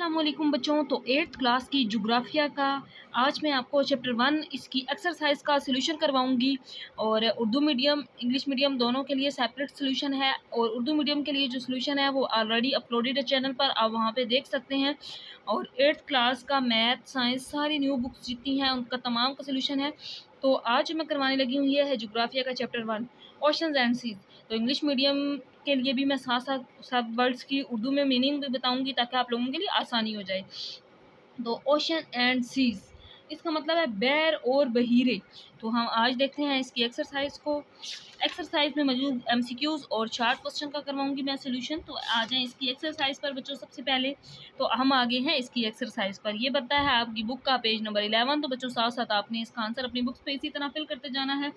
अस्सलामुअलैकुम बच्चों। तो 8th क्लास की जोग्राफिया का आज मैं आपको चैप्टर 1 इसकी एक्सरसाइज का सॉल्यूशन करवाऊंगी। और उर्दू मीडियम इंग्लिश मीडियम दोनों के लिए सेपरेट सॉल्यूशन है, और उर्दू मीडियम के लिए जो सॉल्यूशन है वो ऑलरेडी अपलोडेड है चैनल पर, आप वहां पे देख सकते हैं। और 8th क्लास का मैथ साइंस सारी न्यू बुक्स जितनी हैं उनका तमाम का सॉल्यूशन है। तो आज मैं करवाने लगी हूँ ये है जोग्राफिया का चैप्टर 1 ओशंस एंड सीज। तो इंग्लिश मीडियम के लिए भी मैं साथ साथ सब वर्ड्स की उर्दू में मीनिंग भी बताऊंगी ताकि आप लोगों के लिए आसानी हो जाए। तो ओशन एंड सीज इसका मतलब है बहर और बहीरे। तो हम आज देखते हैं इसकी एक्सरसाइज को। एक्सरसाइज में मौजूद एमसीक्यूज और शार्ट क्वेश्चन का करवाऊंगी मैं सोल्यूशन। तो आ जाएं इसकी एक्सरसाइज पर बच्चों। सबसे पहले तो हम आगे हैं इसकी एक्सरसाइज पर। ये बताया है आपकी बुक का पेज नंबर 11। तो बच्चों साथ साथ आपने इसका आंसर अपनी बुक्स पे इसी तरह फिल करते जाना है।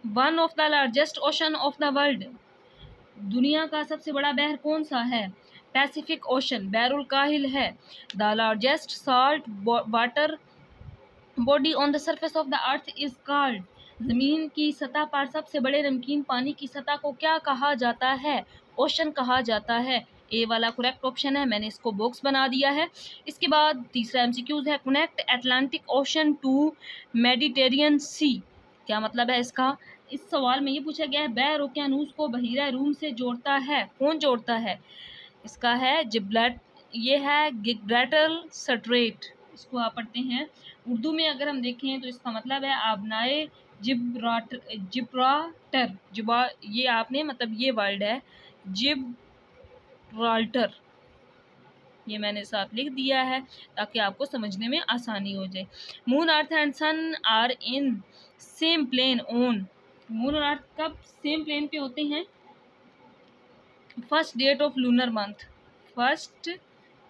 One of the largest ocean of the world, दुनिया का सबसे बड़ा बहर कौन सा है? पैसिफिक ओशन बहरुल काहिल है। The largest salt water body on the surface of the earth is called, जमीन की सतह पर सबसे बड़े नमकीन पानी की सतह को क्या कहा जाता है? ओशन कहा जाता है। ए वाला करेक्ट ऑप्शन है, मैंने इसको बॉक्स बना दिया है। इसके बाद तीसरा एमसीक्यूज है connect Atlantic ocean to Mediterranean sea. क्या मतलब है इसका? इस सवाल में ये पूछा गया है बहर ओकियानूस को बहीरा रूम से जोड़ता है, कौन जोड़ता है? इसका है ये है गिब्राल्टर स्ट्रेट। इसको आप पढ़ते हैं उर्दू में। अगर हम देखें तो इसका मतलब है आबनाए जिब्राल्टर। ये आपने मतलब ये वर्ड है जिब्राल्टर, ये मैंने साथ लिख दिया है ताकि आपको समझने में आसानी हो जाए। Moon earth and sun are in same plane on, moon और अर्थ कब सेम प्लेन पे होते हैं? First date of lunar month, first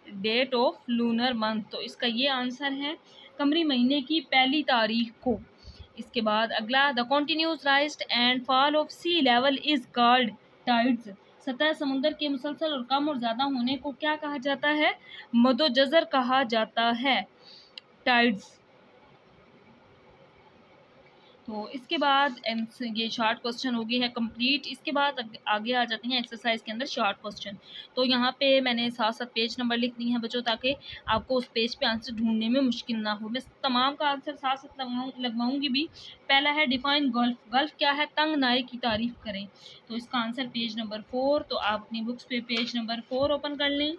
date of lunar month. तो इसका ये आंसर है कमरी महीने की पहली तारीख को। इसके बाद अगला the continuous rise and fall of sea level is called tides. सतह समुद्र के मुसलसल और कम और ज़्यादा होने को क्या कहा जाता है? मदोजज़र कहा जाता है, टाइड्स। तो इसके बाद ये शॉर्ट क्वेश्चन हो गए हैं कंप्लीट। इसके बाद आगे आ जाते हैं एक्सरसाइज के अंदर शॉर्ट क्वेश्चन। तो यहाँ पे मैंने साथ साथ पेज नंबर लिख दिए हैं बच्चों ताकि आपको उस पेज पे आंसर ढूंढने में मुश्किल ना हो। मैं तमाम का आंसर साथ साथ लगवाऊंगी भी। पहला है डिफाइन गल्फ, गल्फ क्या है? तंग नाए की तारीफ करें। तो इसका आंसर पेज नंबर 4। तो आप अपनी बुक्स पे पेज नंबर 4 ओपन कर लें।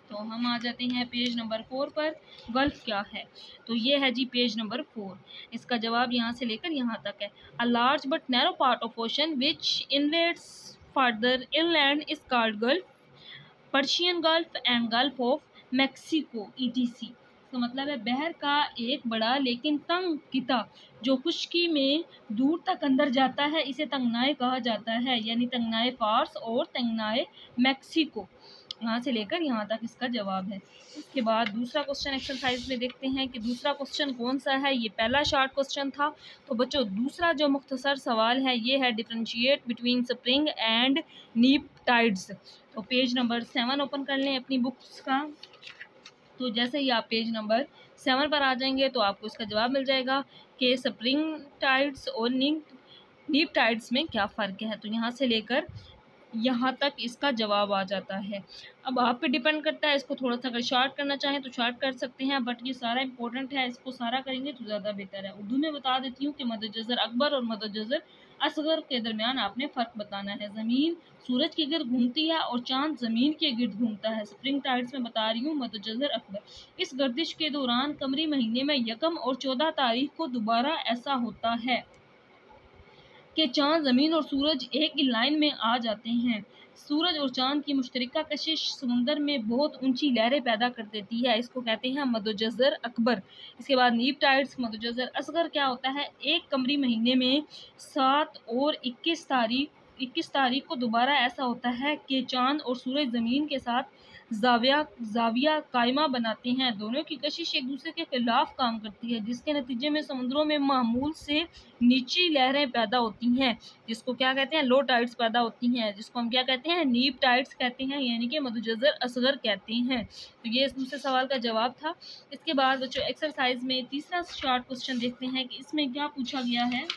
तो हम आ जाते हैं पेज नंबर 4 पर। गल्फ क्या है? तो ये है जी पेज नंबर 4। इसका जवाब यहाँ से लेकर यहाँ तक है। A large but narrow part of ocean which indents further inland is called gulf, Persian gulf and gulf of Mexico ETC. तो मतलब है बहर का एक बड़ा लेकिन तंग किता जो खुश्की में दूर तक अंदर जाता है, इसे तंगनाए कहा जाता है, यानी तंगनाए फार्स और तंगनाए मैक्सिको। यहाँ से लेकर यहाँ तक इसका जवाब है। इसके बाद दूसरा क्वेश्चन एक्सरसाइज में देखते हैं कि दूसरा क्वेश्चन कौन सा है। ये पहला शॉर्ट क्वेश्चन था। तो बच्चों दूसरा जो मुख्तसर सवाल है ये है डिफरेंशिएट बिटवीन स्प्रिंग एंड नीप टाइड्स। तो पेज नंबर 7 ओपन कर लें अपनी बुक्स का। तो जैसे ही आप पेज नंबर 7 पर आ जाएंगे तो आपको इसका जवाब मिल जाएगा कि स्प्रिंग टाइड्स और नीप टाइड्स में क्या फ़र्क है। तो यहाँ से लेकर यहाँ तक इसका जवाब आ जाता है। अब आप पे डिपेंड करता है, इसको थोड़ा सा अगर शॉर्ट करना चाहें तो शॉर्ट कर सकते हैं, बट ये सारा इंपॉर्टेंट है, इसको सारा करेंगे तो ज़्यादा बेहतर है। उर्दू में बता देती हूँ कि मदजज़र अकबर और मदजज़र असगर के दरमियान आपने फ़र्क बताना है। ज़मीन सूरज के गिर्द घूमती है और चांद ज़मीन के गिर्द घूमता है। स्प्रिंग टाइड्स में बता रही हूँ मदजज़र अकबर। इस गर्दिश के दौरान कमरी महीने में 1 और 14 तारीख को दोबारा ऐसा होता है कि चांद ज़मीन और सूरज एक ही लाइन में आ जाते हैं। सूरज और चांद की मुश्तरका कशिश समुंदर में बहुत ऊंची लहरें पैदा कर देती है, इसको कहते हैं मदोजज़र अकबर। इसके बाद नीप टाइड्स मदोजज़र असगर क्या होता है? एक कमरी महीने में 7 और 21 तारीख को दोबारा ऐसा होता है कि चांद और सूरज ज़मीन के साथ जाविया कायमा बनाते हैं। दोनों की कशिश एक दूसरे के खिलाफ काम करती है, जिसके नतीजे में समुद्रों में मामूल से नीची लहरें पैदा होती हैं, जिसको क्या कहते हैं? लो टाइड्स पैदा होती हैं, जिसको हम क्या कहते हैं? नीप टाइड्स कहते हैं, यानी कि मदोजज़र असगर कहते हैं। तो ये इस दूसरे सवाल का जवाब था। इसके बाद बच्चों एक्सरसाइज में तीसरा शॉर्ट क्वेश्चन देखते हैं कि इसमें क्या पूछा गया है।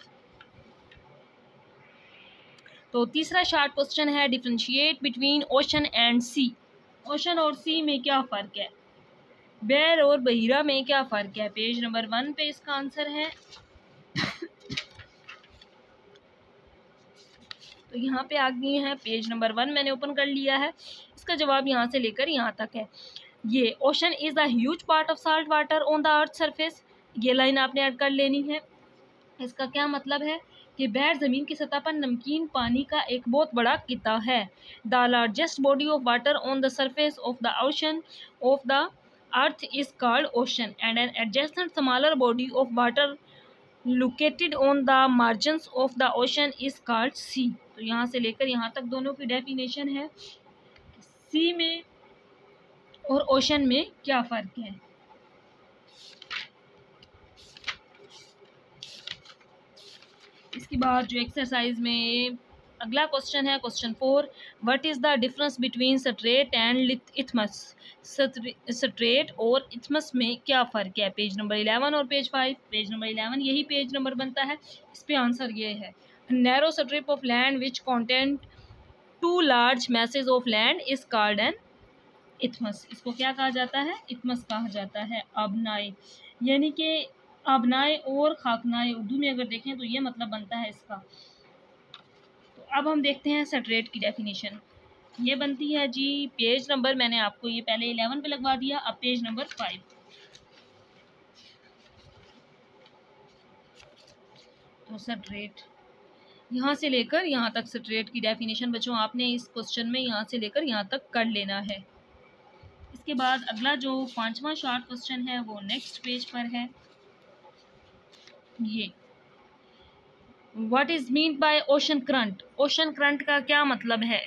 तो तीसरा शॉर्ट क्वेश्चन है differentiate between ocean and sea. Ocean और सी में क्या फ़र्क है, बैर और बहीरा में क्या फ़र्क है। पेज नंबर 1 पे इसका आंसर है। तो यहाँ पे आ गई है, पेज नंबर 1 मैंने ओपन कर लिया है। इसका जवाब यहाँ से लेकर यहाँ तक है। ये ocean is the huge part of salt water on the earth surface, ये लाइन आपने ऐड कर लेनी है। इसका क्या मतलब है कि बहर ज़मीन की सतह पर नमकीन पानी का एक बहुत बड़ा किता है। The largest body of water on the surface of the ocean of the earth is called ocean and an adjacent smaller body of water located on the margins of the ocean is called sea. तो यहाँ से लेकर यहाँ तक दोनों की definition है। सी में और ओशन में क्या फ़र्क है। इसके बाद जो एक्सरसाइज में अगला क्वेश्चन है, question 4, what is the difference between strait and isthmus. Strait और इथमस में क्या फ़र्क है। पेज नंबर 11 और पेज 5। पेज नंबर 11 यही पेज नंबर बनता है। इस पे आंसर ये है, narrow strip of land which कॉन्टेंट two large masses of land is called an isthmus. इसको क्या कहा जाता है, इथमस कहा जाता है। आबनाए यानी कि आबनाए और खाकनाए उर्दू में अगर देखें तो ये मतलब बनता है इसका। तो अब हम देखते हैं स्ट्रेट की डेफिनेशन। ये बनती है जी, पेज नंबर मैंने आपको ये पहले 11 पे लगवा दिया, अब पेज नंबर 5। तो स्ट्रेट यहाँ से लेकर यहाँ तक स्ट्रेट की डेफिनेशन बच्चों आपने इस क्वेश्चन में यहाँ से लेकर यहाँ तक कर लेना है। इसके बाद अगला जो 5वां शॉर्ट क्वेश्चन है वो नेक्स्ट पेज पर है। ये what is mean by ocean current. Ocean current का क्या मतलब है।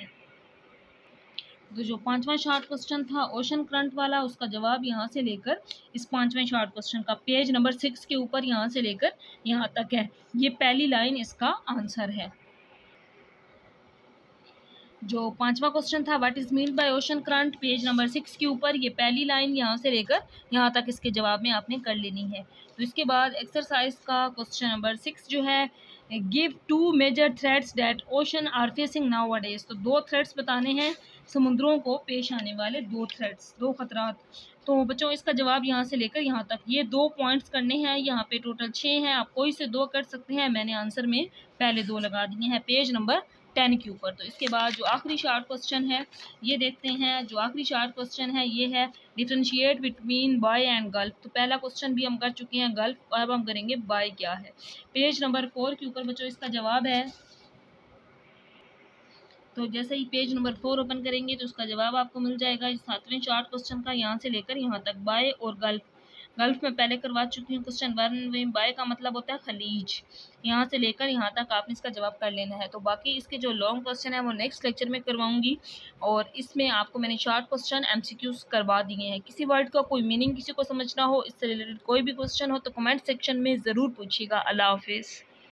तो जो 5वां शॉर्ट क्वेश्चन था ओशन करंट वाला, उसका जवाब यहाँ से लेकर इस 5वें शॉर्ट क्वेश्चन का पेज नंबर 6 के ऊपर यहाँ से लेकर यहाँ तक है। ये पहली लाइन इसका आंसर है। जो 5वां क्वेश्चन था what is mean by ocean current, page number 6 के ऊपर ये पहली लाइन यहाँ से लेकर यहाँ तक इसके जवाब में आपने कर लेनी है। तो इसके बाद एक्सरसाइज का क्वेश्चन नंबर 6 जो है, give 2 major threats that ocean are facing nowadays. तो 2 थ्रेट्स बताने हैं, समुद्रों को पेश आने वाले 2 थ्रेट्स, 2 खतरात। तो बच्चों इसका जवाब यहाँ से लेकर यहाँ तक ये 2 पॉइंट्स करने हैं। यहाँ पे टोटल 6 हैं, आप कोई से 2 कर सकते हैं। मैंने आंसर में पहले 2 लगा दिए हैं पेज नंबर 10 के ऊपर। तो इसके बाद जो आखिरी शॉर्ट क्वेश्चन है ये देखते हैं। जो आखिरी शॉर्ट क्वेश्चन है ये है, differentiate between bay and gulf. तो पहला क्वेश्चन भी हम कर चुके हैं गल्फ, अब हम करेंगे बाय क्या है। पेज नंबर 4 के ऊपर बच्चों इसका जवाब है। तो जैसे ही पेज नंबर 4 ओपन करेंगे तो उसका जवाब आपको मिल जाएगा इस 7वें शॉर्ट क्वेश्चन का, यहाँ से लेकर यहाँ तक। बाय और गल्फ, गल्फ में पहले करवा चुकी हूँ क्वेश्चन 1 में। बाय का मतलब होता है खलीज। यहाँ से लेकर यहाँ तक आपने इसका जवाब कर लेना है। तो बाकी इसके जो लॉन्ग क्वेश्चन है वो नेक्स्ट लेक्चर में करवाऊंगी, और इसमें आपको मैंने शॉर्ट क्वेश्चन MCQs करवा दिए हैं। किसी वर्ड का कोई मीनिंग किसी को समझना हो, इससे रिलेटेड कोई भी क्वेश्चन हो तो कमेंट सेक्शन में ज़रूर पूछिएगा। अल्लाह हाफिज़।